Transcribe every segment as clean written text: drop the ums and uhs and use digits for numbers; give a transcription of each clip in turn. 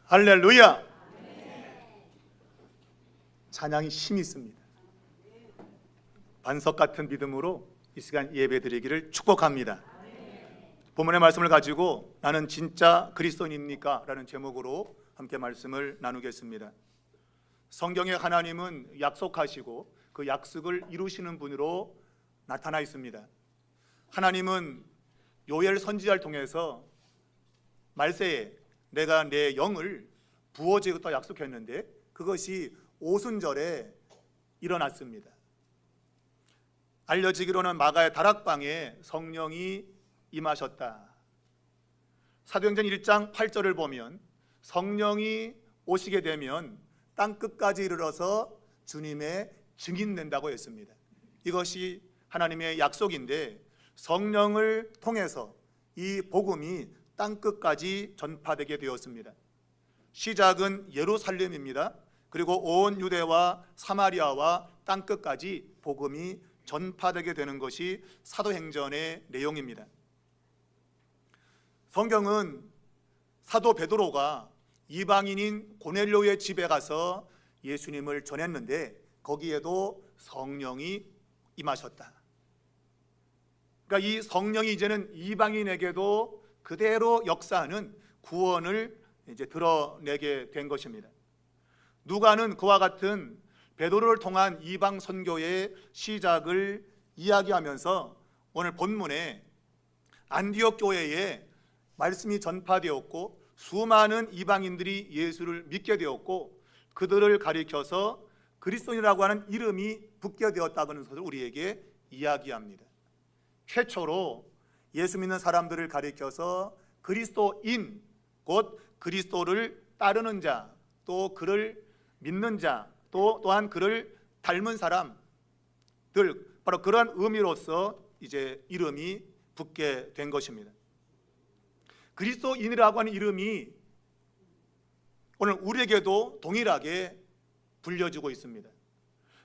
할렐루야. 찬양이 힘이 있습니다. 반석 같은 믿음으로 이 시간 예배 드리기를 축복합니다. 본문의 말씀을 가지고 나는 진짜 그리스도인입니까? 라는 제목으로 함께 말씀을 나누겠습니다. 성경에 하나님은 약속하시고 그 약속을 이루시는 분으로 나타나 있습니다. 하나님은 요엘 선지자를 통해서 말세에 내가 내 영을 부어주겠다 약속했는데 그것이 오순절에 일어났습니다. 알려지기로는 마가의 다락방에 성령이 임하셨다. 사도행전 1장 8절을 보면 성령이 오시게 되면 땅끝까지 이르러서 주님의 증인된다고 했습니다. 이것이 하나님의 약속인데 성령을 통해서 이 복음이 땅끝까지 전파되게 되었습니다. 시작은 예루살렘입니다. 그리고 온 유대와 사마리아와 땅끝까지 복음이 전파되게 되는 것이 사도행전의 내용입니다. 성경은 사도 베드로가 이방인인 고넬료의 집에 가서 예수님을 전했는데 거기에도 성령이 임하셨다. 그러니까 이 성령이 이제는 이방인에게도 그대로 역사하는 구원을 이제 드러내게 된 것입니다. 누가는 그와 같은 베드로를 통한 이방 선교의 시작을 이야기하면서 오늘 본문에 안디옥 교회에 말씀이 전파되었고 수많은 이방인들이 예수를 믿게 되었고 그들을 가리켜서 그리스도인이라고 하는 이름이 붙게 되었다는 것을 우리에게 이야기합니다. 최초로 예수 믿는 사람들을 가리켜서 그리스도인, 곧 그리스도를 따르는 자, 또 그를 믿는 자, 또한 그를 닮은 사람들, 바로 그러한 의미로서 이제 이름이 붙게 된 것입니다. 그리스도인이라고 하는 이름이 오늘 우리에게도 동일하게 불려지고 있습니다.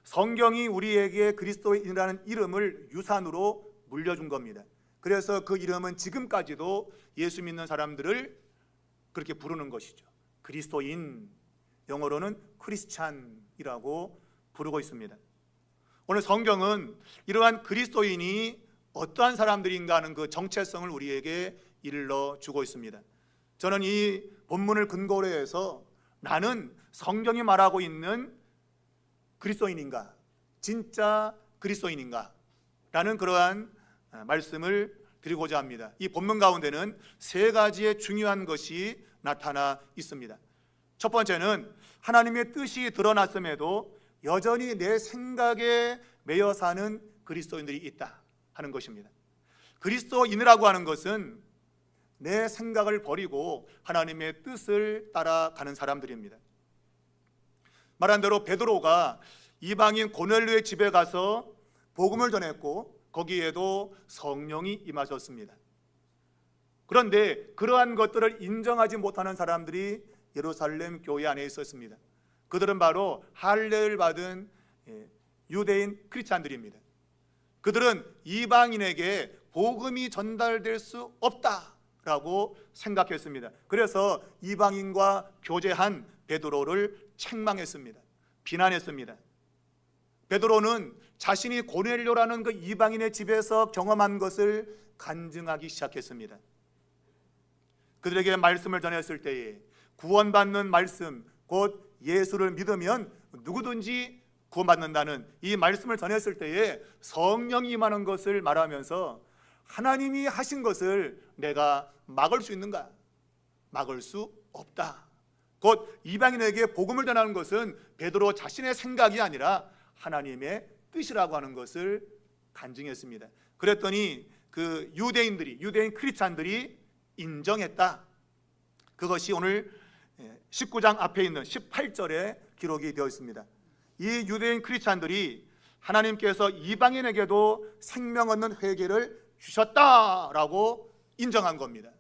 성경이 우리에게 그리스도인이라는 이름을 유산으로 물려준 겁니다. 그래서 그 이름은 지금까지도 예수 믿는 사람들을 그렇게 부르는 것이죠. 그리스도인, 영어로는 크리스찬이라고 부르고 있습니다. 오늘 성경은 이러한 그리스도인이 어떠한 사람들인가 하는 그 정체성을 우리에게 일러주고 있습니다. 저는 이 본문을 근거로 해서 나는 성경이 말하고 있는 그리스도인인가, 진짜 그리스도인인가 라는 그러한 말씀을 드리고자 합니다. 이 본문 가운데는 세 가지의 중요한 것이 나타나 있습니다. 첫 번째는 하나님의 뜻이 드러났음에도 여전히 내 생각에 매여 사는 그리스도인들이 있다 하는 것입니다. 그리스도인이라고 하는 것은 내 생각을 버리고 하나님의 뜻을 따라가는 사람들입니다. 말한 대로 베드로가 이방인 고넬료의 집에 가서 복음을 전했고 거기에도 성령이 임하셨습니다. 그런데 그러한 것들을 인정하지 못하는 사람들이 예루살렘 교회 안에 있었습니다. 그들은 바로 할례를 받은 유대인 크리스찬들입니다. 그들은 이방인에게 복음이 전달될 수 없다라고 생각했습니다. 그래서 이방인과 교제한 베드로를 책망했습니다. 비난했습니다. 베드로는 자신이 고넬료라는 그 이방인의 집에서 경험한 것을 간증하기 시작했습니다. 그들에게 말씀을 전했을 때에 구원받는 말씀, 곧 예수를 믿으면 누구든지 구원받는다는 이 말씀을 전했을 때에 성령이 임하는 것을 말하면서 하나님이 하신 것을 내가 막을 수 있는가? 막을 수 없다. 곧 이방인에게 복음을 전하는 것은 베드로 자신의 생각이 아니라 하나님의 뜻이라고 하는 것을 간증했습니다. 그랬더니 그 유대인 크리스찬들이 인정했다. 그것이 오늘 19장 앞에 있는 18절에 기록이 되어 있습니다. 이 유대인 크리스찬들이 하나님께서 이방인에게도 생명 얻는 회개를 주셨다라고 인정한 겁니다.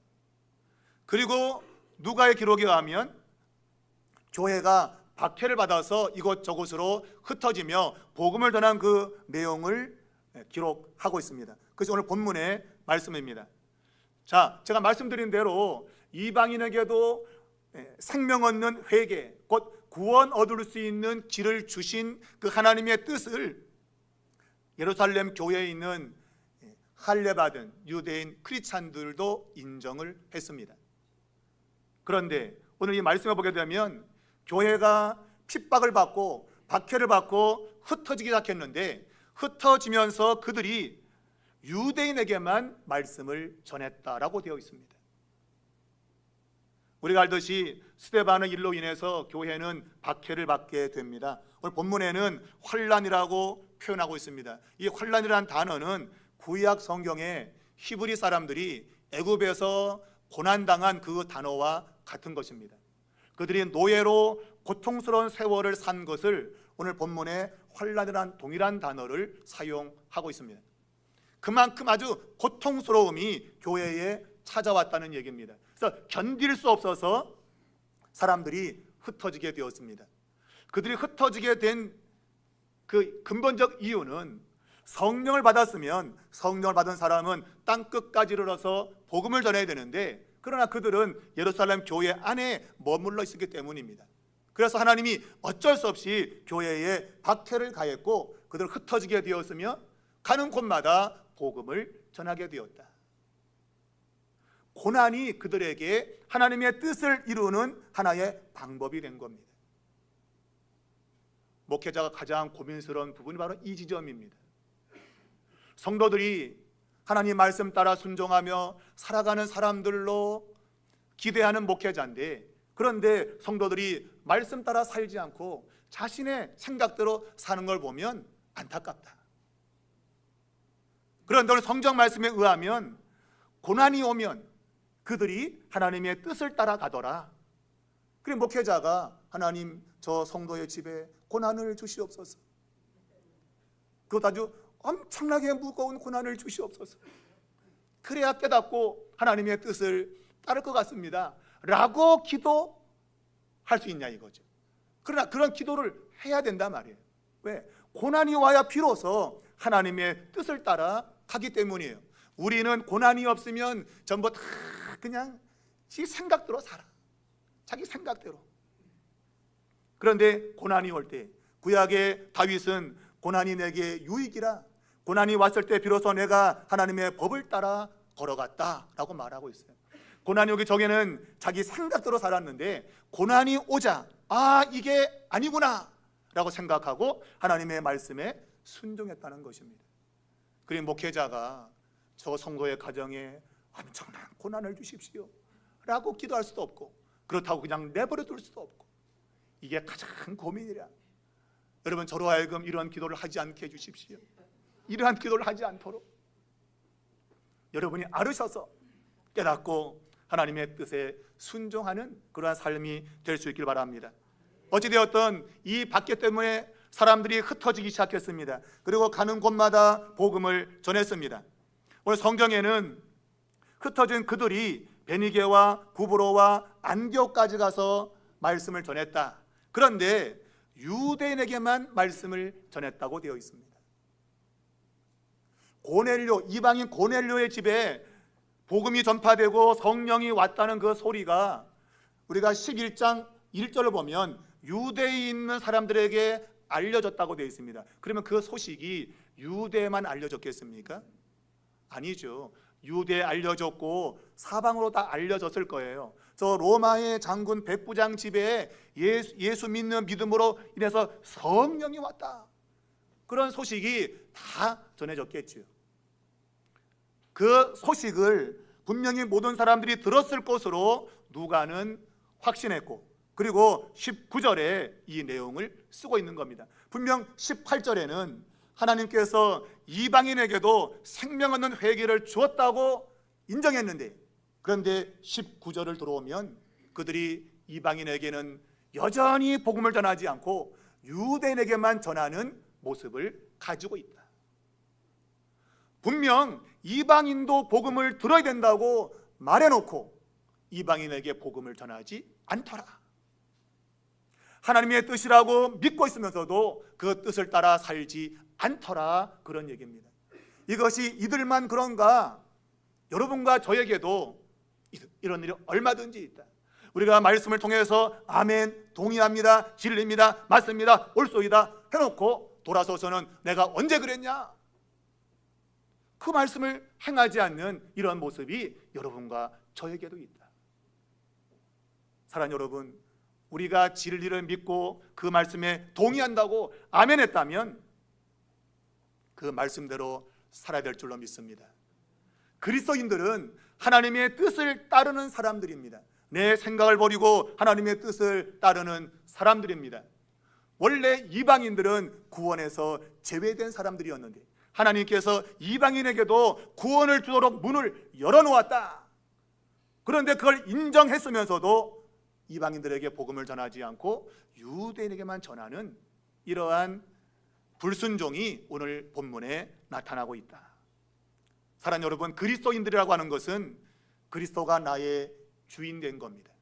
그리고 누가의 기록에 의하면 교회가 박해를 받아서 이곳저곳으로 흩어지며 복음을 전한 그 내용을 기록하고 있습니다. 그래서 오늘 본문의 말씀입니다. 자, 제가 말씀드린 대로 이방인에게도 생명 얻는 회개, 곧 구원 얻을 수 있는 길을 주신 그 하나님의 뜻을 예루살렘 교회에 있는 할례받은 유대인 크리스찬들도 인정을 했습니다. 그런데 오늘 이 말씀을 보게 되면 교회가 핍박을 받고 박해를 받고 흩어지기 시작했는데, 흩어지면서 그들이 유대인에게만 말씀을 전했다라고 되어 있습니다. 우리가 알듯이 스데반의 일로 인해서 교회는 박해를 받게 됩니다. 오늘 본문에는 환란이라고 표현하고 있습니다. 이 환란이라는 단어는 구약 성경에 히브리 사람들이 애굽에서 고난당한 그 단어와 같은 것입니다. 그들이 노예로 고통스러운 세월을 산 것을 오늘 본문에 환란이라는 동일한 단어를 사용하고 있습니다. 그만큼 아주 고통스러움이 교회에 찾아왔다는 얘기입니다. 그래서 견딜 수 없어서 사람들이 흩어지게 되었습니다. 그들이 흩어지게 된 그 근본적 이유는 성령을 받았으면 성령을 받은 사람은 땅 끝까지 이르러서 복음을 전해야 되는데, 그러나 그들은 예루살렘 교회 안에 머물러 있었기 때문입니다. 그래서 하나님이 어쩔 수 없이 교회에 박해를 가했고 그들을 흩어지게 되었으며 가는 곳마다 복음을 전하게 되었다. 고난이 그들에게 하나님의 뜻을 이루는 하나의 방법이 된 겁니다. 목회자가 가장 고민스러운 부분이 바로 이 지점입니다. 성도들이 하나님 말씀 따라 순종하며 살아가는 사람들로 기대하는 목회자인데, 그런데 성도들이 말씀 따라 살지 않고 자신의 생각대로 사는 걸 보면 안타깝다. 그런데 오늘 성경 말씀에 의하면 고난이 오면 그들이 하나님의 뜻을 따라가더라. 그래 목회자가 하나님 저 성도의 집에 고난을 주시옵소서, 그것도 아주 엄청나게 무거운 고난을 주시옵소서, 그래야 깨닫고 하나님의 뜻을 따를 것 같습니다 라고 기도할 수 있냐 이거죠. 그러나 그런 기도를 해야 된단 말이에요. 왜? 고난이 와야 비로소 하나님의 뜻을 따라 가기 때문이에요. 우리는 고난이 없으면 전부 다 그냥 지 생각대로 살아, 자기 생각대로. 그런데 고난이 올 때, 구약의 다윗은 고난이 내게 유익이라, 고난이 왔을 때 비로소 내가 하나님의 법을 따라 걸어갔다라고 말하고 있어요. 고난이 오기 전에는 자기 생각대로 살았는데 고난이 오자 이게 아니구나 라고 생각하고 하나님의 말씀에 순종했다는 것입니다. 그리고 목회자가 저 성도의 가정에 엄청난 고난을 주십시오 라고 기도할 수도 없고, 그렇다고 그냥 내버려 둘 수도 없고, 이게 가장 고민이라. 여러분, 저로 하여금 이러한 기도를 하지 않게 해주십시오. 이러한 기도를 하지 않도록 여러분이 알으셔서 깨닫고 하나님의 뜻에 순종하는 그러한 삶이 될 수 있길 바랍니다. 어찌되었든 이 박해 때문에 사람들이 흩어지기 시작했습니다. 그리고 가는 곳마다 복음을 전했습니다. 오늘 성경에는 흩어진 그들이 베니게와 구브로와 안디옥까지 가서 말씀을 전했다. 그런데 유대인에게만 말씀을 전했다고 되어 있습니다. 고넬료, 이방인 고넬료의 집에 복음이 전파되고 성령이 왔다는 그 소리가 우리가 11장 1절을 보면 유대에 있는 사람들에게 알려졌다고 되어 있습니다. 그러면 그 소식이 유대에만 알려졌겠습니까? 아니죠. 유대에 알려졌고 사방으로 다 알려졌을 거예요. 저 로마의 장군 백부장 집에 예수 믿는 믿음으로 인해서 성령이 왔다, 그런 소식이 다 전해졌겠죠. 그 소식을 분명히 모든 사람들이 들었을 것으로 누가는 확신했고, 그리고 19절에 이 내용을 쓰고 있는 겁니다. 분명 18절에는 하나님께서 이방인에게도 생명 얻는 회개를 주었다고 인정했는데, 그런데 19절을 들어오면 그들이 이방인에게는 여전히 복음을 전하지 않고 유대인에게만 전하는 모습을 가지고 있다. 분명 이방인도 복음을 들어야 된다고 말해놓고 이방인에게 복음을 전하지 않더라. 하나님의 뜻이라고 믿고 있으면서도 그 뜻을 따라 살지 않더라, 그런 얘기입니다. 이것이 이들만 그런가? 여러분과 저에게도 이런 일이 얼마든지 있다. 우리가 말씀을 통해서 아멘, 동의합니다, 진리입니다, 맞습니다, 옳소이다 해놓고 돌아서서는 내가 언제 그랬냐? 그 말씀을 행하지 않는 이런 모습이 여러분과 저에게도 있다. 사랑하는 여러분, 우리가 진리를 믿고 그 말씀에 동의한다고 아멘했다면 그 말씀대로 살아야 될 줄로 믿습니다. 그리스도인들은 하나님의 뜻을 따르는 사람들입니다. 내 생각을 버리고 하나님의 뜻을 따르는 사람들입니다. 원래 이방인들은 구원에서 제외된 사람들이었는데 하나님께서 이방인에게도 구원을 주도록 문을 열어놓았다. 그런데 그걸 인정했으면서도 이방인들에게 복음을 전하지 않고 유대인에게만 전하는 이러한 불순종이 오늘 본문에 나타나고 있다. 사랑하는 여러분, 그리스도인들이라고 하는 것은 그리스도가 나의 주인 된 겁니다.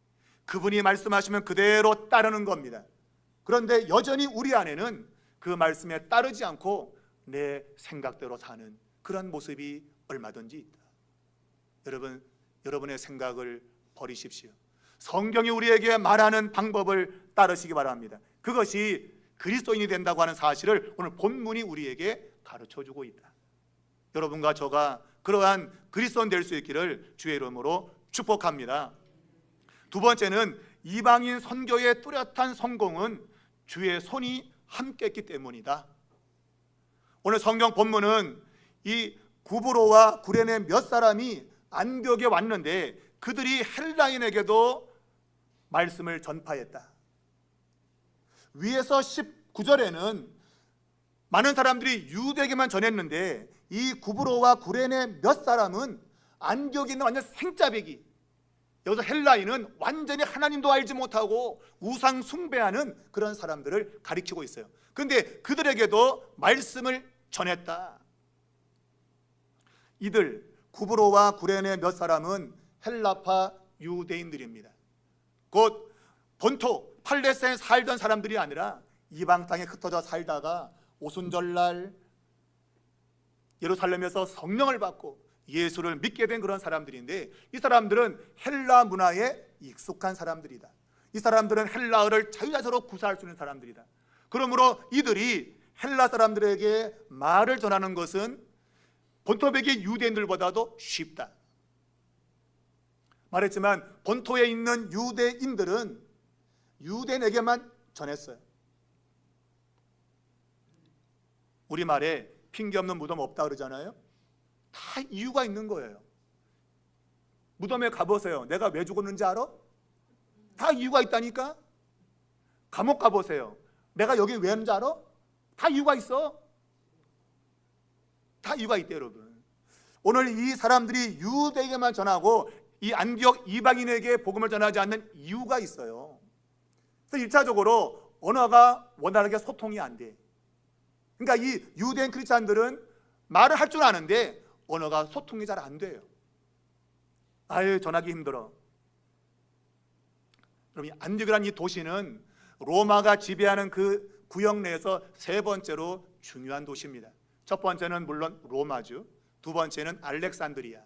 그분이 말씀하시면 그대로 따르는 겁니다. 그런데 여전히 우리 안에는 그 말씀에 따르지 않고 내 생각대로 사는 그런 모습이 얼마든지 있다. 여러분, 여러분의 생각을 버리십시오. 성경이 우리에게 말하는 방법을 따르시기 바랍니다. 그것이 그리스도인이 된다고 하는 사실을 오늘 본문이 우리에게 가르쳐주고 있다. 여러분과 저가 그러한 그리스도인 될 수 있기를 주의 이름으로 축복합니다. 두 번째는 이방인 선교의 뚜렷한 성공은 주의 손이 함께했기 때문이다. 오늘 성경 본문은 이 구브로와 구레네 몇 사람이 안디옥에 왔는데 그들이 헬라인에게도 말씀을 전파했다. 위에서 19절에는 많은 사람들이 유대에게만 전했는데 이 구브로와 구레네 몇 사람은 안디옥에 있는 완전 생짜배기, 여기서 헬라인은 완전히 하나님도 알지 못하고 우상 숭배하는 그런 사람들을 가리키고 있어요. 그런데 그들에게도 말씀을 전했다. 이들 구브로와 구레네 몇 사람은 헬라파 유대인들입니다. 곧 본토 팔레스타인에 살던 사람들이 아니라 이방 땅에 흩어져 살다가 오순절날 예루살렘에서 성령을 받고 예수를 믿게 된 그런 사람들인데 이 사람들은 헬라 문화에 익숙한 사람들이다. 이 사람들은 헬라어를 자유자재로 구사할 수 있는 사람들이다. 그러므로 이들이 헬라 사람들에게 말을 전하는 것은 본토백의 유대인들보다도 쉽다. 말했지만 본토에 있는 유대인들은 유대인에게만 전했어요. 우리말에 핑계 없는 무덤 없다 그러잖아요. 다 이유가 있는 거예요. 무덤에 가보세요. 내가 왜 죽었는지 알아? 다 이유가 있다니까. 감옥 가보세요. 내가 여기 왜 왔는지 알아? 다 이유가 있어. 다 이유가 있대요, 여러분. 오늘 이 사람들이 유대에게만 전하고 이 안디옥 이방인에게 복음을 전하지 않는 이유가 있어요. 그래서 1차적으로 언어가 원활하게 소통이 안 돼. 그러니까 이 유대인 크리스찬들은 말을 할 줄 아는데 언어가 소통이 잘 안 돼요. 아유, 전하기 힘들어. 여러분, 안디옥이라는 이 도시는 로마가 지배하는 그 구역 내에서 세 번째로 중요한 도시입니다. 첫 번째는 물론 로마죠. 두 번째는 알렉산드리아.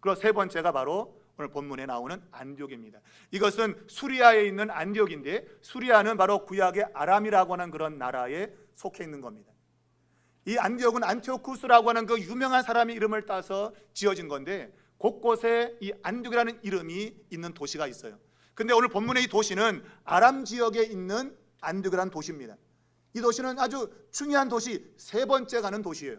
그리고 세 번째가 바로 오늘 본문에 나오는 안디옥입니다. 이것은 수리아에 있는 안디옥인데 수리아는 바로 구약의 아람이라고 하는 그런 나라에 속해 있는 겁니다. 이 안디옥은 안티오쿠스라고 하는 그 유명한 사람의 이름을 따서 지어진 건데 곳곳에 이 안디옥이라는 이름이 있는 도시가 있어요. 근데 오늘 본문의 이 도시는 아람 지역에 있는 안디옥이라는 도시입니다. 이 도시는 아주 중요한 도시, 세 번째 가는 도시예요.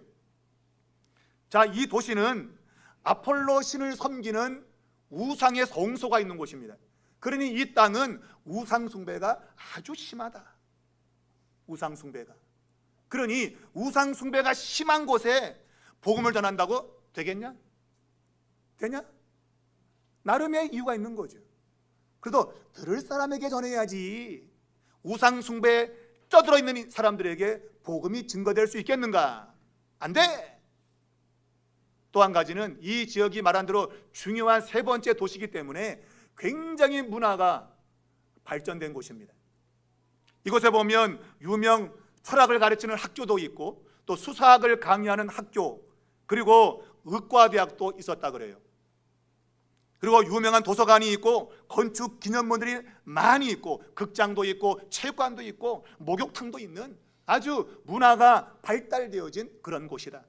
자, 이 도시는 아폴로 신을 섬기는 우상의 성소가 있는 곳입니다. 그러니 이 땅은 우상 숭배가 아주 심하다. 우상 숭배가. 그러니 우상 숭배가 심한 곳에 복음을 전한다고 되겠냐? 되냐? 나름의 이유가 있는 거죠. 그래도 들을 사람에게 전해야지. 우상 숭배에 쪄들어 있는 사람들에게 복음이 증거될 수 있겠는가? 안 돼. 또 한 가지는 이 지역이 말한 대로 중요한 세 번째 도시이기 때문에 굉장히 문화가 발전된 곳입니다. 이곳에 보면 유명 철학을 가르치는 학교도 있고 또 수사학을 강의하는 학교, 그리고 의과대학도 있었다 그래요. 그리고 유명한 도서관이 있고 건축 기념물들이 많이 있고 극장도 있고 체육관도 있고 목욕탕도 있는 아주 문화가 발달되어진 그런 곳이다.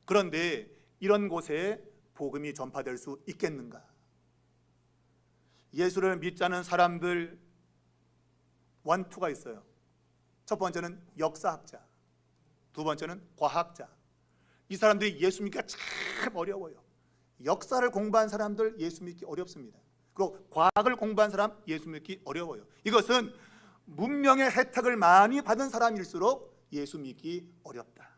그런데 이런 곳에 복음이 전파될 수 있겠는가? 예수를 믿자는 사람들 원투가 있어요. 첫 번째는 역사학자, 두 번째는 과학자. 이 사람들이 예수 믿기가 참 어려워요. 역사를 공부한 사람들 예수 믿기 어렵습니다. 그리고 과학을 공부한 사람 예수 믿기 어려워요. 이것은 문명의 혜택을 많이 받은 사람일수록 예수 믿기 어렵다.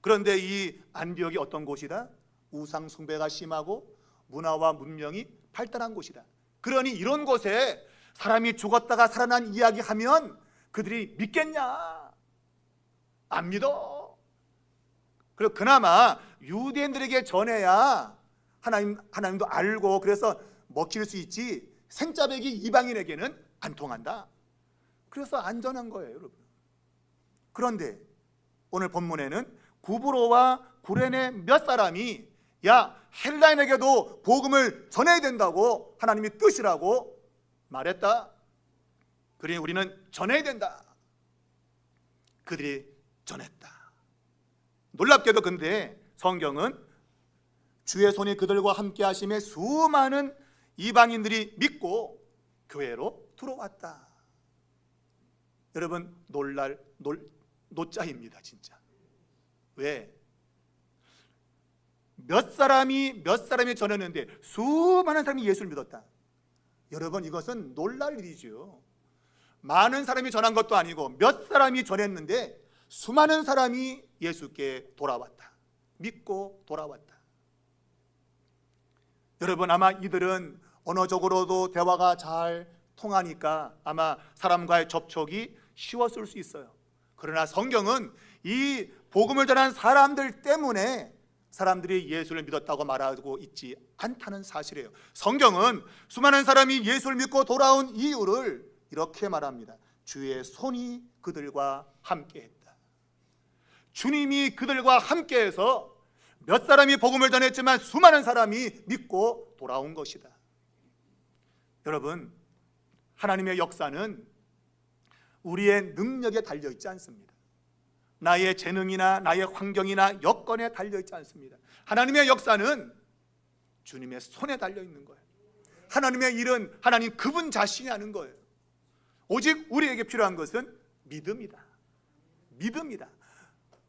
그런데 이 안디옥이 어떤 곳이다? 우상 숭배가 심하고 문화와 문명이 발달한 곳이다. 그러니 이런 곳에 사람이 죽었다가 살아난 이야기하면 그들이 믿겠냐? 안 믿어. 그리고 그나마 유대인들에게 전해야 하나님도 알고 그래서 먹힐 수 있지, 생짜배기 이방인에게는 안 통한다. 그래서 안전한 거예요, 여러분. 그런데 오늘 본문에는 구브로와 구레네 몇 사람이 야, 헬라인에게도 복음을 전해야 된다고 하나님이 뜻이라고 말했다. 그러니 우리는 전해야 된다. 그들이 전했다. 놀랍게도 근데 성경은 주의 손이 그들과 함께 하심에 수많은 이방인들이 믿고 교회로 들어왔다. 여러분 노자입니다 진짜. 왜? 몇 사람이 전했는데 수많은 사람이 예수를 믿었다. 여러분 이것은 놀랄 일이죠. 많은 사람이 전한 것도 아니고 몇 사람이 전했는데 수많은 사람이 예수께 돌아왔다. 믿고 돌아왔다. 여러분 아마 이들은 언어적으로도 대화가 잘 통하니까 아마 사람과의 접촉이 쉬웠을 수 있어요. 그러나 성경은 이 복음을 전한 사람들 때문에 사람들이 예수를 믿었다고 말하고 있지 않다는 사실이에요. 성경은 수많은 사람이 예수를 믿고 돌아온 이유를 이렇게 말합니다. 주의 손이 그들과 함께했다. 주님이 그들과 함께해서 몇 사람이 복음을 전했지만 수많은 사람이 믿고 돌아온 것이다. 여러분, 하나님의 역사는 우리의 능력에 달려있지 않습니다. 나의 재능이나 나의 환경이나 여건에 달려있지 않습니다. 하나님의 역사는 주님의 손에 달려있는 거예요. 하나님의 일은 하나님 그분 자신이 하는 거예요. 오직 우리에게 필요한 것은 믿음이다. 믿음이다.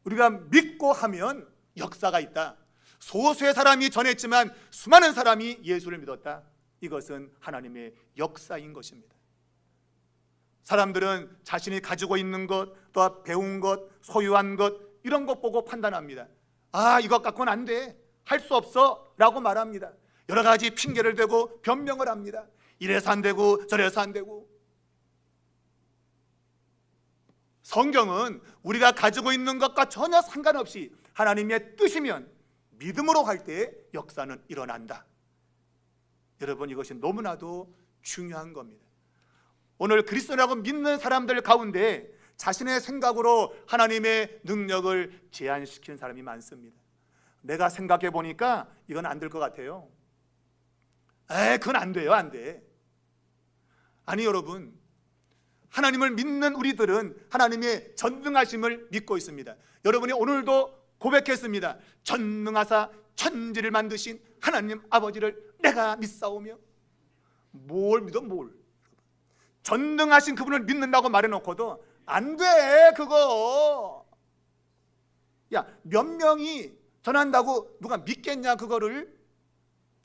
우리가 믿고 하면 역사가 있다. 소수의 사람이 전했지만 수많은 사람이 예수를 믿었다. 이것은 하나님의 역사인 것입니다. 사람들은 자신이 가지고 있는 것, 또 배운 것, 소유한 것 이런 것 보고 판단합니다. 아, 이것 갖고는 안 돼, 할 수 없어 라고 말합니다. 여러 가지 핑계를 대고 변명을 합니다. 이래서 안 되고 저래서 안 되고. 성경은 우리가 가지고 있는 것과 전혀 상관없이 하나님의 뜻이면 믿음으로 할 때 역사는 일어난다. 여러분 이것이 너무나도 중요한 겁니다. 오늘 그리스도라고 믿는 사람들 가운데 자신의 생각으로 하나님의 능력을 제한시킨 사람이 많습니다. 내가 생각해 보니까 이건 안 될 것 같아요. 그건 안 돼요, 안 돼. 아니 여러분, 하나님을 믿는 우리들은 하나님의 전능하심을 믿고 있습니다. 여러분이 오늘도 고백했습니다. 전능하사 천지를 만드신 하나님 아버지를 내가 믿사오며. 뭘 믿어, 뭘? 전능하신 그분을 믿는다고 말해놓고도 안 돼, 그거. 야, 몇 명이 전한다고 누가 믿겠냐, 그거를.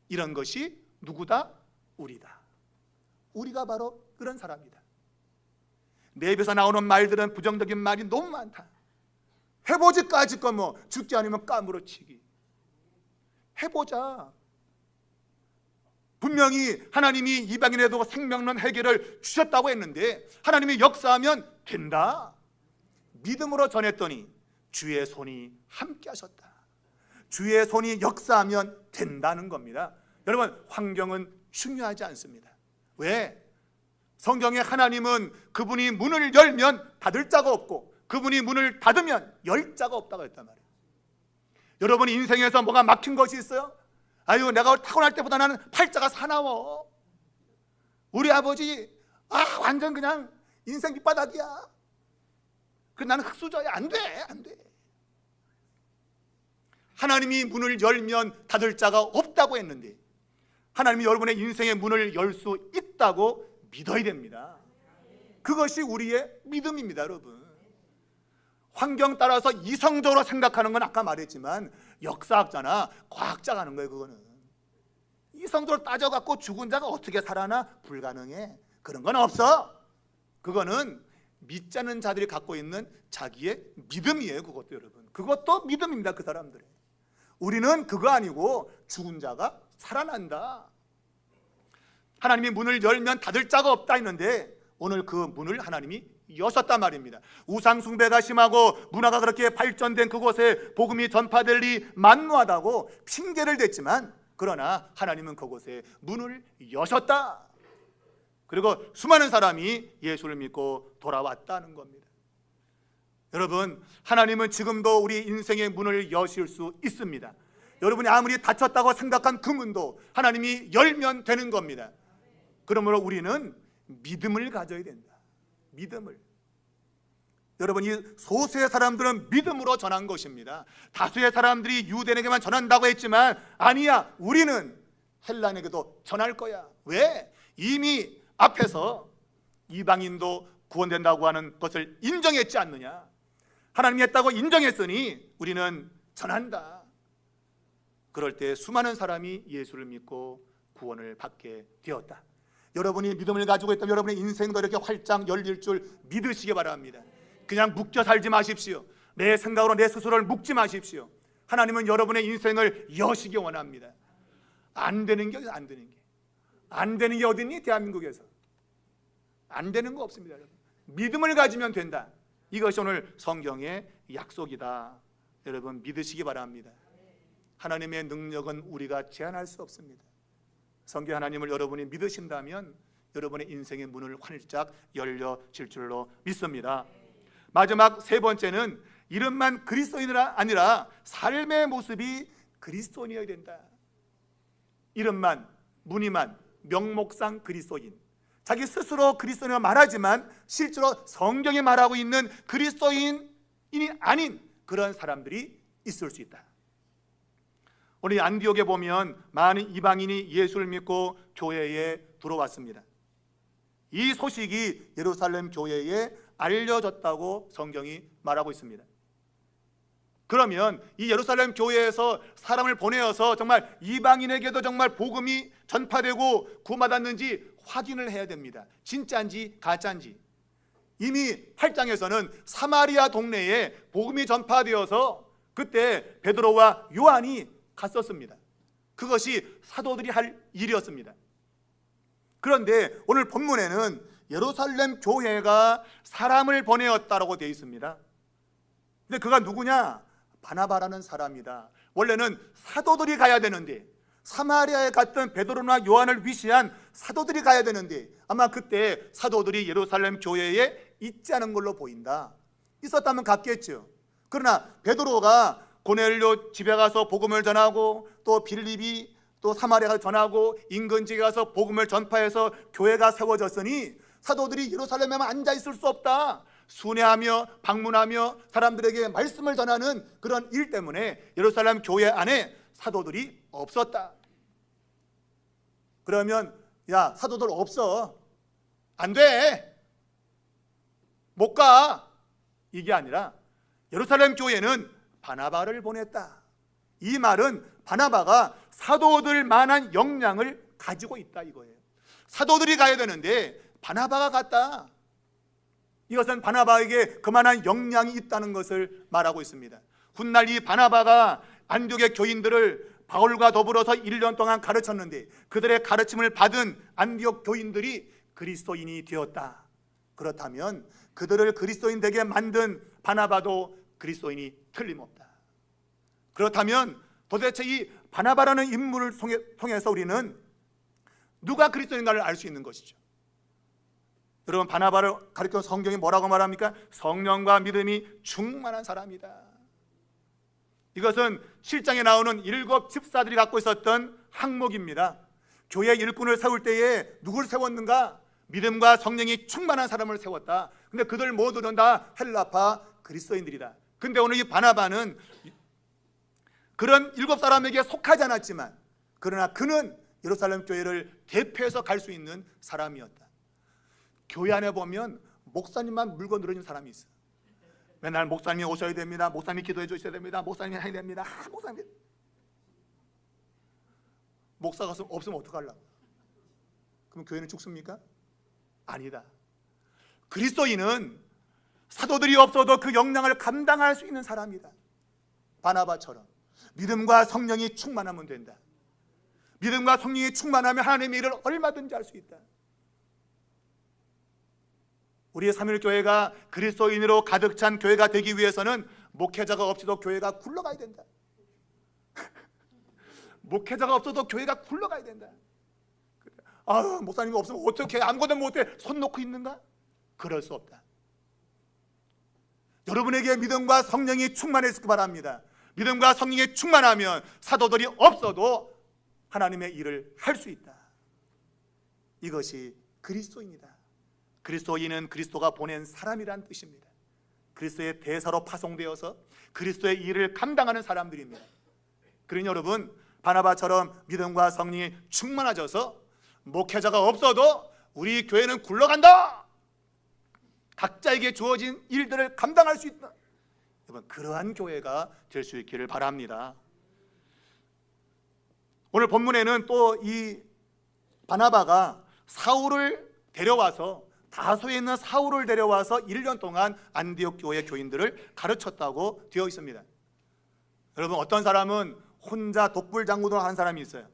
이런 것이 누구다? 우리다. 우리가 바로 그런 사람이다. 내 입에서 나오는 말들은 부정적인 말이 너무 많다. 해보지까지 거 뭐 죽지 않으면 까무러치기. 해보자. 분명히 하나님이 이방인에도 생명론 해결을 주셨다고 했는데 하나님이 역사하면 된다. 믿음으로 전했더니 주의 손이 함께 하셨다. 주의 손이 역사하면 된다는 겁니다. 여러분, 환경은 중요하지 않습니다. 왜? 성경에 하나님은 그분이 문을 열면 닫을 자가 없고 그분이 문을 닫으면 열 자가 없다고 했단 말이에요. 여러분 인생에서 뭐가 막힌 것이 있어요? 아유, 내가 타고날 때보다 나는 팔자가 사나워. 우리 아버지 완전 그냥 인생 밑바닥이야. 그 나는 흙수저야. 안 돼, 안 돼. 하나님이 문을 열면 닫을 자가 없다고 했는데 하나님이 여러분의 인생의 문을 열 수 있다고 믿어야 됩니다. 그것이 우리의 믿음입니다, 여러분. 환경 따라서 이성적으로 생각하는 건 아까 말했지만 역사학자나 과학자가 하는 거예요. 그거는 이성적으로 따져갖고 죽은 자가 어떻게 살아나? 불가능해. 그런 건 없어. 그거는 믿지 않는 자들이 갖고 있는 자기의 믿음이에요. 그것도 여러분, 그것도 믿음입니다. 그 사람들의. 우리는 그거 아니고 죽은 자가 살아난다. 하나님이 문을 열면 닫을 자가 없다 했는데 오늘 그 문을 하나님이 여셨단 말입니다. 우상 숭배가 심하고 문화가 그렇게 발전된 그곳에 복음이 전파될리 만무하다고 핑계를 댔지만 그러나 하나님은 그곳에 문을 여셨다. 그리고 수많은 사람이 예수를 믿고 돌아왔다는 겁니다. 여러분, 하나님은 지금도 우리 인생의 문을 여실 수 있습니다. 여러분이 아무리 닫혔다고 생각한 그 문도 하나님이 열면 되는 겁니다. 그러므로 우리는 믿음을 가져야 된다. 믿음을. 여러분, 이 소수의 사람들은 믿음으로 전한 것입니다. 다수의 사람들이 유대인에게만 전한다고 했지만 아니야, 우리는 헬라인에게도 전할 거야. 왜? 이미 앞에서 이방인도 구원된다고 하는 것을 인정했지 않느냐. 하나님이 했다고 인정했으니 우리는 전한다. 그럴 때 수많은 사람이 예수를 믿고 구원을 받게 되었다. 여러분이 믿음을 가지고 있다면 여러분의 인생도 이렇게 활짝 열릴 줄 믿으시기 바랍니다. 그냥 묶여 살지 마십시오. 내 생각으로 내 스스로를 묶지 마십시오. 하나님은 여러분의 인생을 여시기 원합니다. 안 되는 게 안 되는 게. 안 되는 게 어딨니? 대한민국에서 안 되는 거 없습니다. 여러분. 믿음을 가지면 된다. 이것이 오늘 성경의 약속이다. 여러분 믿으시기 바랍니다. 하나님의 능력은 우리가 제한할 수 없습니다. 성경 하나님을 여러분이 믿으신다면 여러분의 인생의 문을 활짝 열려질 줄로 믿습니다. 마지막 세 번째는 이름만 그리스도인이 아니라 삶의 모습이 그리스도인이어야 된다. 이름만, 무늬만, 명목상 그리스도인. 자기 스스로 그리스도인을 말하지만 실제로 성경에 말하고 있는 그리스도인이 아닌 그런 사람들이 있을 수 있다. 오늘 안디옥에 보면 많은 이방인이 예수를 믿고 교회에 들어왔습니다. 이 소식이 예루살렘 교회에 알려졌다고 성경이 말하고 있습니다. 그러면 이 예루살렘 교회에서 사람을 보내어서 정말 이방인에게도 정말 복음이 전파되고 구원받았는지 확인을 해야 됩니다. 진짜인지 가짜인지. 이미 8장에서는 사마리아 동네에 복음이 전파되어서 그때 베드로와 요한이 갔었습니다. 그것이 사도들이 할 일이었습니다. 그런데 오늘 본문에는 예루살렘 교회가 사람을 보내었다라고 되어 있습니다. 근데 그가 누구냐? 바나바라는 사람이다. 원래는 사도들이 가야 되는데 사마리아에 갔던 베드로나 요한을 위시한 사도들이 가야 되는데 아마 그때 사도들이 예루살렘 교회에 있지 않은 걸로 보인다. 있었다면 갔겠죠. 그러나 베드로가 고넬료 집에 가서 복음을 전하고 또 빌립이 또 사마리아 가서 전하고 인근 지역에 가서 복음을 전파해서 교회가 세워졌으니 사도들이 예루살렘에만 앉아 있을 수 없다. 순회하며 방문하며 사람들에게 말씀을 전하는 그런 일 때문에 예루살렘 교회 안에 사도들이 없었다. 그러면 야, 사도들 없어. 안 돼. 못 가. 이게 아니라 예루살렘 교회는 바나바를 보냈다. 이 말은 바나바가 사도들 만한 역량을 가지고 있다 이거예요. 사도들이 가야 되는데 바나바가 갔다. 이것은 바나바에게 그만한 역량이 있다는 것을 말하고 있습니다. 훗날 이 바나바가 안디옥의 교인들을 바울과 더불어서 1년 동안 가르쳤는데 그들의 가르침을 받은 안디옥 교인들이 그리스도인이 되었다. 그렇다면 그들을 그리스도인 되게 만든 바나바도 그리스도인이 틀림없다. 그렇다면 도대체 이 바나바라는 인물을 통해서 우리는 누가 그리스도인가를 알 수 있는 것이죠. 여러분, 바나바를 가리켜 성경이 뭐라고 말합니까? 성령과 믿음이 충만한 사람이다. 이것은 7장에 나오는 7 집사들이 갖고 있었던 항목입니다. 교회 일꾼을 세울 때에 누굴 세웠는가? 믿음과 성령이 충만한 사람을 세웠다. 근데 그들 모두는 다 헬라파 그리스도인들이다. 근데 오늘 이 바나바는 그런 7사람에게 속하지 않았지만, 그러나 그는 예루살렘 교회를 대표해서 갈 수 있는 사람이었다. 교회 안에 보면 목사님만 물고 늘어진 사람이 있어. 맨날 목사님이 오셔야 됩니다. 목사님이 기도해 주셔야 됩니다. 목사님이 해야 됩니다. 목사님. 목사가 없으면 어떡하려고? 그럼 교회는 죽습니까? 아니다. 그리스도인은 사도들이 없어도 그 역량을 감당할 수 있는 사람이다. 바나바처럼 믿음과 성령이 충만하면 된다. 믿음과 성령이 충만하면 하나님의 일을 얼마든지 할 수 있다. 우리의 삼일교회가 그리스도인으로 가득 찬 교회가 되기 위해서는 목회자가 없이도 교회가 굴러가야 된다. 목회자가 없어도 교회가 굴러가야 된다. 목사님이 없으면 어떻게 아무것도 못해 손 놓고 있는가? 그럴 수 없다. 여러분에게 믿음과 성령이 충만했을 바랍니다. 믿음과 성령이 충만하면 사도들이 없어도 하나님의 일을 할 수 있다. 이것이 그리스도인이다. 그리스도인은 그리스도가 보낸 사람이란 뜻입니다. 그리스도의 대사로 파송되어서 그리스도의 일을 감당하는 사람들입니다. 그러니 여러분, 바나바처럼 믿음과 성령이 충만해져서 목회자가 없어도 우리 교회는 굴러간다. 각자에게 주어진 일들을 감당할 수 있다. 여러분, 그러한 교회가 될 수 있기를 바랍니다. 오늘 본문에는 또 이 바나바가 사울을 데려와서, 다소에 있는 사울을 데려와서 1년 동안 안디옥 교회 교인들을 가르쳤다고 되어 있습니다. 여러분, 어떤 사람은 혼자 독불장군으로 하는 사람이 있어요.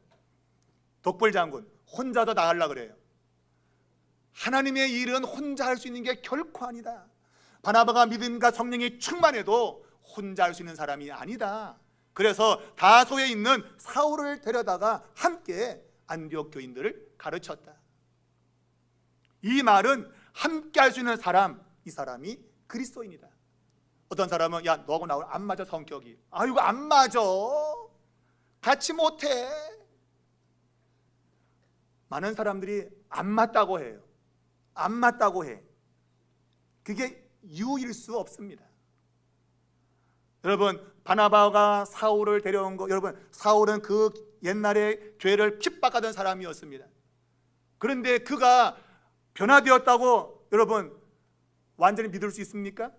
독불장군, 혼자서 나가려고 그래요. 하나님의 일은 혼자 할 수 있는 게 결코 아니다. 바나바가 믿음과 성령이 충만해도 혼자 할 수 있는 사람이 아니다. 그래서 다소에 있는 사울을 데려다가 함께 안디옥 교인들을 가르쳤다. 이 말은 함께 할 수 있는 사람, 이 사람이 그리스도인이다. 어떤 사람은 야, 너하고 나하고 안 맞아, 성격이. 이거 안 맞아, 같이 못해. 많은 사람들이 안 맞다고 해요. 안 맞다고 해. 그게 이유일 수 없습니다. 여러분, 바나바가 사울을 데려온 거, 여러분, 사울은 그 옛날에 교회를 핍박하던 사람이었습니다. 그런데 그가 변화되었다고 여러분 완전히 믿을 수 있습니까?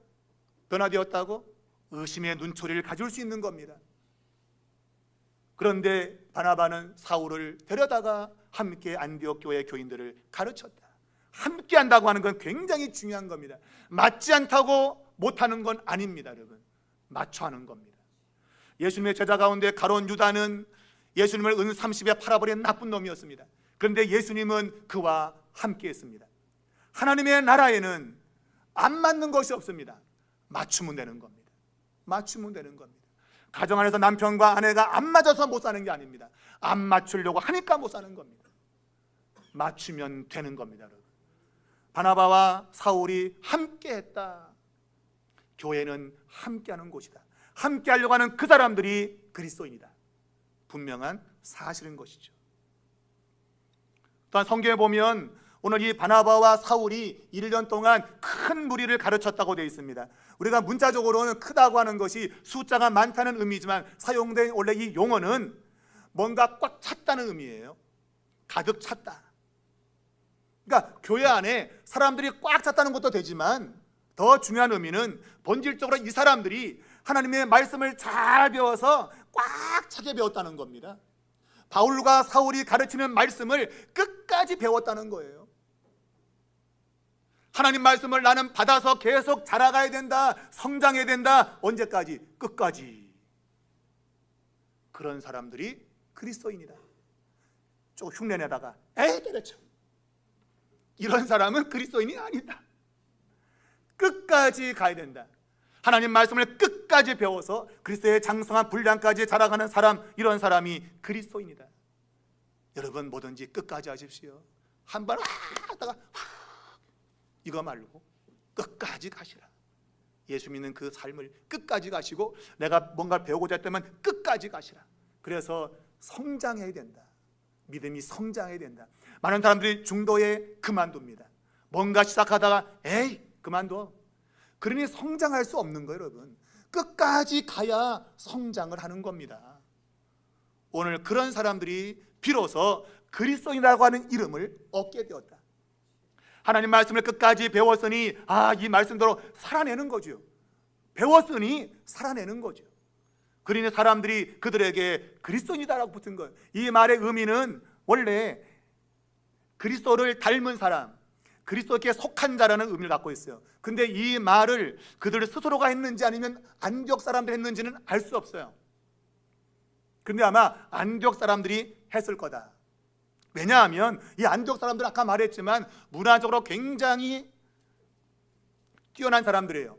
변화되었다고? 의심의 눈초리를 가질 수 있는 겁니다. 그런데 바나바는 사울을 데려다가 함께 안디옥 교회 교인들을 가르쳤다. 함께 한다고 하는 건 굉장히 중요한 겁니다. 맞지 않다고 못하는 건 아닙니다. 여러분, 맞춰 하는 겁니다. 예수님의 제자 가운데 가룟 유다는 예수님을 은 30에 팔아버린 나쁜 놈이었습니다. 그런데 예수님은 그와 함께 했습니다. 하나님의 나라에는 안 맞는 것이 없습니다. 맞추면 되는 겁니다. 맞추면 되는 겁니다. 가정 안에서 남편과 아내가 안 맞아서 못 사는 게 아닙니다. 안 맞추려고 하니까 못 사는 겁니다. 맞추면 되는 겁니다. 여러분, 바나바와 사울이 함께 했다. 교회는 함께하는 곳이다. 함께하려고 하는 그 사람들이 그리스도인이다. 분명한 사실인 것이죠. 또한 성경에 보면 오늘 이 바나바와 사울이 1년 동안 큰 무리를 가르쳤다고 되어 있습니다. 우리가 문자적으로는 크다고 하는 것이 숫자가 많다는 의미지만 사용된 원래 이 용어는 뭔가 꽉 찼다는 의미예요. 가득 찼다. 그러니까 교회 안에 사람들이 꽉 찼다는 것도 되지만 더 중요한 의미는 본질적으로 이 사람들이 하나님의 말씀을 잘 배워서 꽉 차게 배웠다는 겁니다. 바울과 사울이 가르치는 말씀을 끝까지 배웠다는 거예요. 하나님 말씀을 나는 받아서 계속 자라가야 된다, 성장해야 된다. 언제까지? 끝까지. 그런 사람들이 그리스도인이다. 좀 흉내내다가 에이 때려쳐, 이런 사람은 그리스도인이 아니다. 끝까지 가야 된다. 하나님 말씀을 끝까지 배워서 그리스도의 장성한 분량까지 자라가는 사람, 이런 사람이 그리스도인이다. 여러분, 뭐든지 끝까지 하십시오. 한번 하다가 이거 말고 끝까지 가시라. 예수 믿는 그 삶을 끝까지 가시고 내가 뭔가를 배우고자 했다면 끝까지 가시라. 그래서 성장해야 된다. 믿음이 성장해야 된다. 많은 사람들이 중도에 그만둡니다. 뭔가 시작하다가 에이 그만둬. 그러니 성장할 수 없는 거예요, 여러분. 끝까지 가야 성장을 하는 겁니다. 오늘 그런 사람들이 비로소 그리스도인이라고 하는 이름을 얻게 되었다. 하나님 말씀을 끝까지 배웠으니 이 말씀대로 살아내는 거죠. 배웠으니 살아내는 거죠. 그러니 사람들이 그들에게 그리스도인이다라고 붙은 거예요. 이 말의 의미는 원래 그리스도를 닮은 사람, 그리스도께 속한 자라는 의미를 갖고 있어요. 근데 이 말을 그들 스스로가 했는지 아니면 안디옥 사람들이 했는지는 알 수 없어요. 근데 아마 안디옥 사람들이 했을 거다. 왜냐하면 이 안디옥 사람들은 아까 말했지만 문화적으로 굉장히 뛰어난 사람들이에요.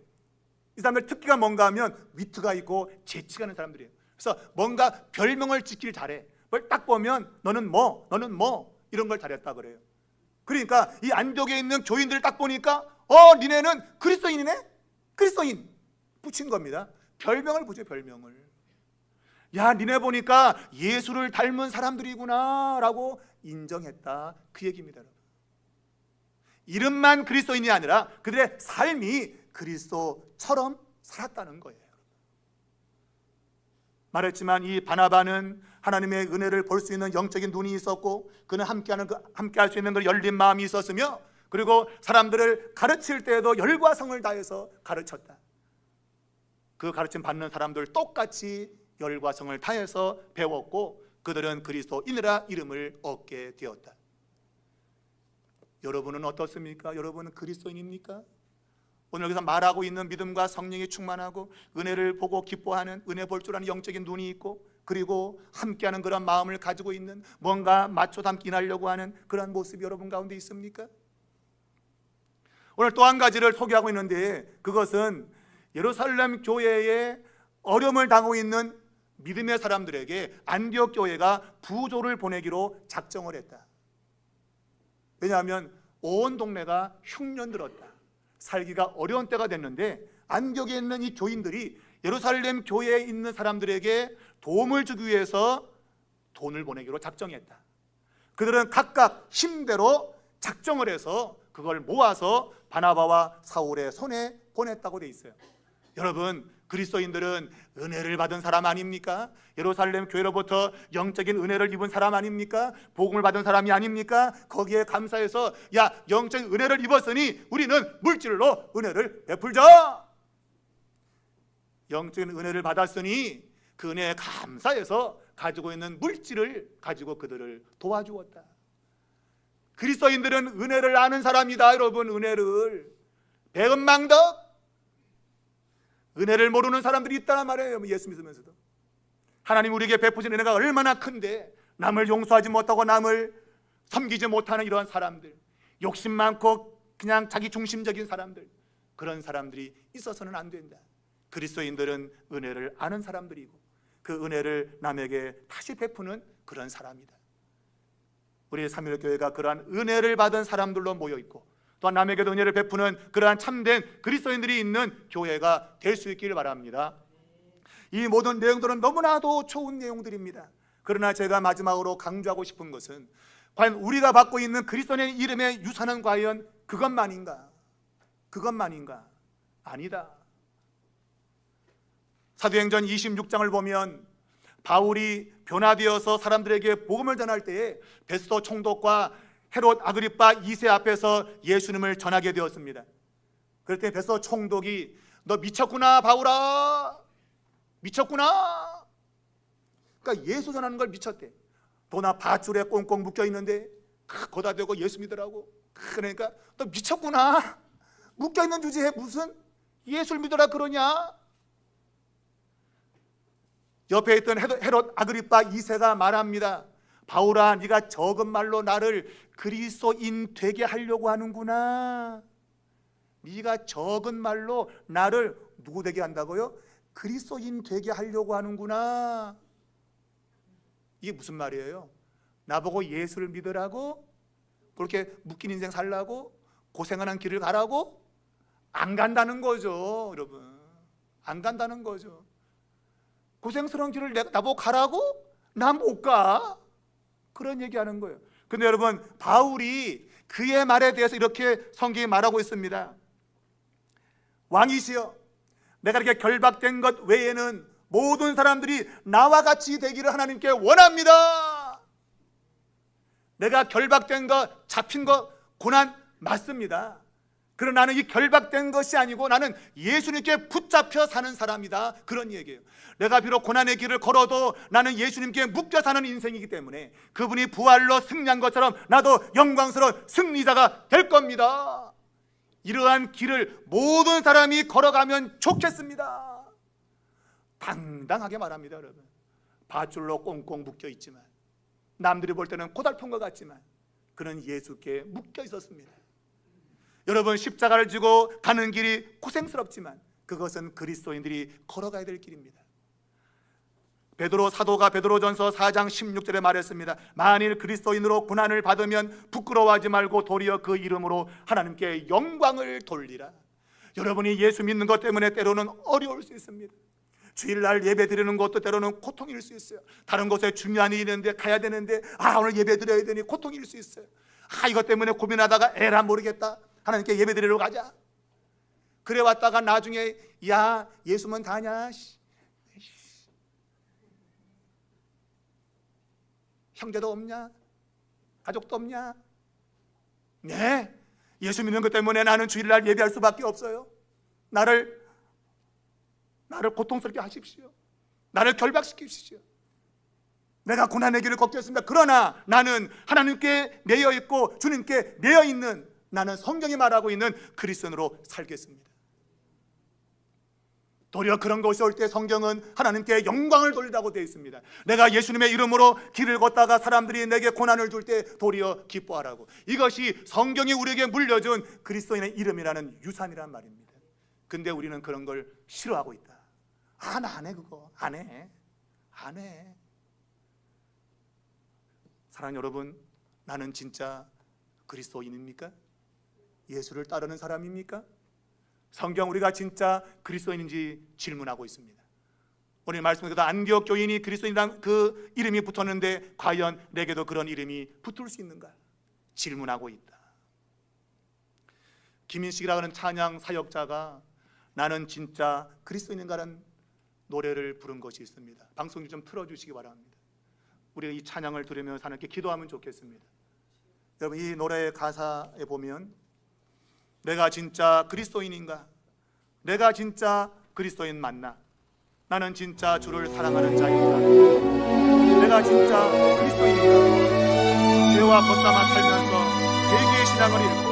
이 사람들 특기가 뭔가 하면 위트가 있고 재치가 있는 사람들이에요. 그래서 뭔가 별명을 짓길 잘해. 뭘 딱 보면 너는 뭐 이런 걸 잘했다 그래요. 그러니까 이 안디옥에 있는 교인들을 딱 보니까 니네는 그리스도인이네? 그리스도인 붙인 겁니다. 별명을 보죠, 별명을. 야, 니네 보니까 예수를 닮은 사람들이구나 라고 인정했다, 그 얘기입니다. 이름만 그리스도인이 아니라 그들의 삶이 그리스도처럼 살았다는 거예요. 말했지만 이 바나바는 하나님의 은혜를 볼 수 있는 영적인 눈이 있었고 그는 함께할 수 있는 그 열린 마음이 있었으며 그리고 사람들을 가르칠 때에도 열과 성을 다해서 가르쳤다. 그 가르침 받는 사람들 똑같이 열과 성을 다해서 배웠고 그들은 그리스도인이라 이름을 얻게 되었다. 여러분은 어떻습니까? 여러분은 그리스도인입니까? 오늘 여기서 말하고 있는 믿음과 성령이 충만하고 은혜를 보고 기뻐하는, 은혜 볼 줄 아는 영적인 눈이 있고 그리고 함께하는 그런 마음을 가지고 있는, 뭔가 맞춰 담기 하려고 하는 그런 모습이 여러분 가운데 있습니까? 오늘 또 한 가지를 소개하고 있는데 그것은 예루살렘 교회에 어려움을 당하고 있는 믿음의 사람들에게 안디옥 교회가 부조를 보내기로 작정을 했다. 왜냐하면 온 동네가 흉년 들었다. 살기가 어려운 때가 됐는데 안디옥에 있는 이 교인들이 예루살렘 교회에 있는 사람들에게 도움을 주기 위해서 돈을 보내기로 작정했다. 그들은 각각 힘대로 작정을 해서 그걸 모아서 바나바와 사울의 손에 보냈다고 돼 있어요. 여러분, 그리스도인들은 은혜를 받은 사람 아닙니까? 예루살렘 교회로부터 영적인 은혜를 입은 사람 아닙니까? 복음을 받은 사람이 아닙니까? 거기에 감사해서 영적인 은혜를 입었으니 우리는 물질로 은혜를 베풀자. 영적인 은혜를 받았으니 그 은혜에 감사해서 가지고 있는 물질을 가지고 그들을 도와주었다. 그리스도인들은 은혜를 아는 사람이다. 여러분, 은혜를 백은망덕 은혜를 모르는 사람들이 있다는 말이에요. 예수 믿으면서도 하나님 우리에게 베푸신 은혜가 얼마나 큰데 남을 용서하지 못하고 남을 섬기지 못하는 이러한 사람들, 욕심 많고 그냥 자기 중심적인 사람들, 그런 사람들이 있어서는 안 된다. 그리스도인들은 은혜를 아는 사람들이고 그 은혜를 남에게 다시 베푸는 그런 사람이다. 우리 삼일교회가 그러한 은혜를 받은 사람들로 모여있고 또한 남에게도 은혜를 베푸는 그러한 참된 그리스도인들이 있는 교회가 될 수 있기를 바랍니다. 이 모든 내용들은 너무나도 좋은 내용들입니다. 그러나 제가 마지막으로 강조하고 싶은 것은 과연 우리가 받고 있는 그리스도의 이름의 유산은 과연 그것만인가? 그것만인가? 아니다. 사도행전 26장을 보면 바울이 변화되어서 사람들에게 복음을 전할 때에 베스도 총독과 헤롯 아그리파 2세 앞에서 예수님을 전하게 되었습니다. 그럴 때 베스도 총독이 너 미쳤구나 바울아, 미쳤구나. 그러니까 예수 전하는 걸 미쳤대. 도나 밧줄에 꽁꽁 묶여 있는데 거다 대고 예수 믿으라고. 그러니까 너 미쳤구나. 묶여 있는 주제에 무슨 예수를 믿으라 그러냐. 옆에 있던 헤롯 아그리파 2세가 말합니다. 바울아, 네가 적은 말로 나를 그리스도인 되게 하려고 하는구나. 네가 적은 말로 나를 누구 되게 한다고요? 그리스도인 되게 하려고 하는구나. 이게 무슨 말이에요? 나보고 예수를 믿으라고? 그렇게 묶인 인생 살라고? 고생하는 길을 가라고? 안 간다는 거죠, 여러분. 안 간다는 거죠. 고생스러운 길을 나보고 가라고? 나 못 가. 그런 얘기하는 거예요. 근데 여러분, 바울이 그의 말에 대해서 이렇게 성경이 말하고 있습니다. 왕이시여, 내가 이렇게 결박된 것 외에는 모든 사람들이 나와 같이 되기를 하나님께 원합니다. 내가 결박된 것, 잡힌 것, 고난 맞습니다. 그러나 나는 이 결박된 것이 아니고 나는 예수님께 붙잡혀 사는 사람이다, 그런 얘기예요. 내가 비록 고난의 길을 걸어도 나는 예수님께 묶여 사는 인생이기 때문에 그분이 부활로 승리한 것처럼 나도 영광스러운 승리자가 될 겁니다. 이러한 길을 모든 사람이 걸어가면 좋겠습니다. 당당하게 말합니다, 여러분. 밧줄로 꽁꽁 묶여 있지만, 남들이 볼 때는 고달픈 것 같지만 그는 예수께 묶여 있었습니다. 여러분, 십자가를 지고 가는 길이 고생스럽지만 그것은 그리스도인들이 걸어가야 될 길입니다. 베드로 사도가 베드로전서 4장 16절에 말했습니다. 만일 그리스도인으로 고난을 받으면 부끄러워하지 말고 도리어 그 이름으로 하나님께 영광을 돌리라. 여러분이 예수 믿는 것 때문에 때로는 어려울 수 있습니다. 주일날 예배 드리는 것도 때로는 고통일 수 있어요. 다른 곳에 중요한 일이 있는데 가야 되는데 오늘 예배 드려야 되니 고통일 수 있어요. 이것 때문에 고민하다가 에라 모르겠다, 하나님께 예배 드리러 가자. 그래 왔다가 나중에 야, 예수면 다냐? 형제도 없냐? 가족도 없냐? 네, 예수 믿는 것 때문에 나는 주일날 예배할 수밖에 없어요. 나를 고통스럽게 하십시오. 나를 결박시키십시오. 내가 고난의 길을 걷겠습니다. 그러나 나는 하나님께 매여 있고 주님께 매여 있는, 나는 성경이 말하고 있는 그리스도인으로 살겠습니다. 도리어 그런 것이 올 때 성경은 하나님께 영광을 돌리라고 되어 있습니다. 내가 예수님의 이름으로 길을 걷다가 사람들이 내게 고난을 줄 때 도리어 기뻐하라고. 이것이 성경이 우리에게 물려준 그리스도인의 이름이라는 유산이란 말입니다. 근데 우리는 그런 걸 싫어하고 있다. 나 안 해, 그거 안 해. 사랑하는 여러분, 나는 진짜 그리스도인입니까? 예수를 따르는 사람입니까? 성경 우리가 진짜 그리스도인인지 질문하고 있습니다. 오늘 말씀에서도 안디옥 교인이 그리스도인이란 그 이름이 붙었는데 과연 내게도 그런 이름이 붙을 수 있는가? 질문하고 있다. 김인식이라고 하는 찬양 사역자가 나는 진짜 그리스도인인가라는 노래를 부른 것이 있습니다. 방송 좀 틀어주시기 바랍니다. 우리가 이 찬양을 들으면서 하나님께 기도하면 좋겠습니다. 여러분, 이 노래의 가사에 보면 내가 진짜 그리스도인인가? 내가 진짜 그리스도인 맞나? 나는 진짜 주를 사랑하는 자인가? 내가 진짜 그리스도인인가? 죄와 벗삼아 살면서 회개의 신앙을 잃고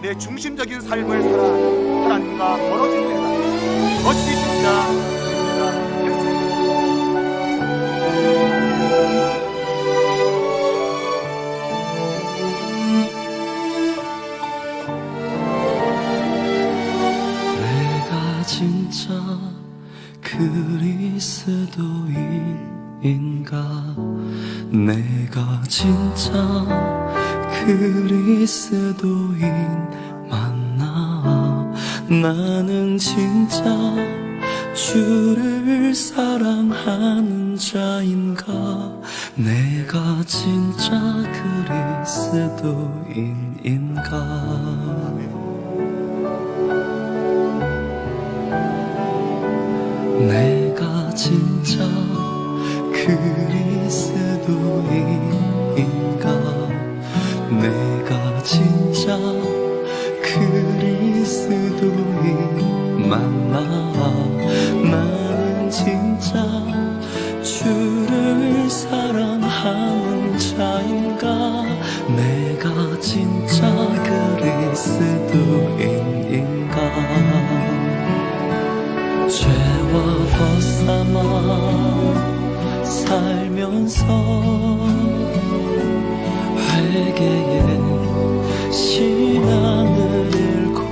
내 중심적인 삶을 살아 하나님과 멀어질 때다. 어찌 진짜 내가 됐습니다. 진짜 그리스도인인가? 내가 진짜 그리스도인 맞나? 나는 진짜 주를 사랑하는 자인가? 내가 진짜 그리스도인인가? 내가 진짜 그리스도인인가? 내가 진짜 그리스도인 맞나? 나는 진짜 주를 사랑하는 자인가? 내가 진짜 그리스도인인가? 죄와 벗삼아 살면서 회개의 신앙을 잃고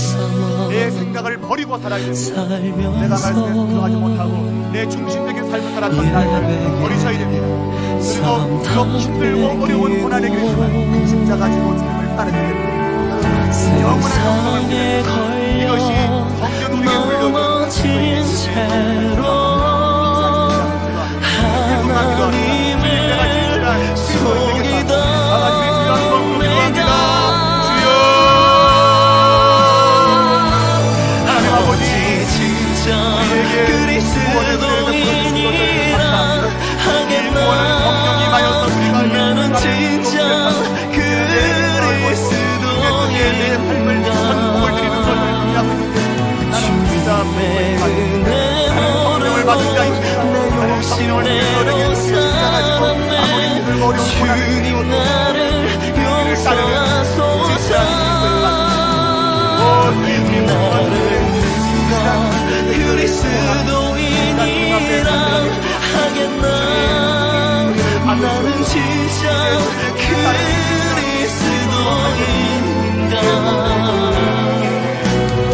삼아 내 생각을 버리고 살아야 됩니다. 내가 말씀에 순종하지 못하고 내 중심적인 삶을 살았던 나를 버리셔야 됩니다. 그리고 비록 힘들고 어려운 고난의 길이지만 십자가 지고 주님을 따르게 됩니다. 세상에 이것이 성경 우리에게 넘어진 물려준 채로 하나님을 속이던 내가 아버지 진짜 그리스도인이라 하겠나 나는 진짜 주님의 은혜로 내 욕심대로 살았네 주님 나를 용서하소서 나를 누가 그리스도인이라 하겠나 나는 진짜 그리스도인가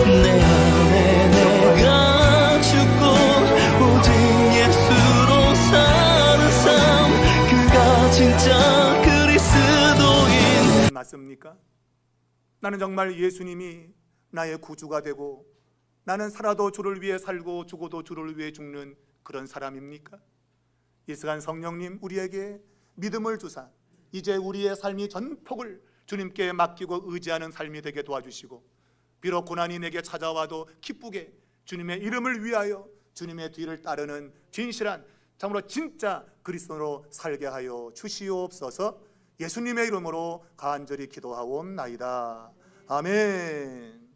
내 안에 내가 죽고 오직 예수로 사는 삶 그가 진짜 그리스도인 맞습니까? 나는 정말 예수님이 나의 구주가 되고 나는 살아도 주를 위해 살고 죽어도 주를 위해 죽는 그런 사람입니까? 이 시간 성령님 우리에게 믿음을 주사 이제 우리의 삶이 전폭을 주님께 맡기고 의지하는 삶이 되게 도와주시고 비록 고난이 내게 찾아와도 기쁘게 주님의 이름을 위하여 주님의 뒤를 따르는 진실한 참으로 진짜 그리스도로 살게 하여 주시옵소서. 예수님의 이름으로 간절히 기도하옵나이다. 아멘.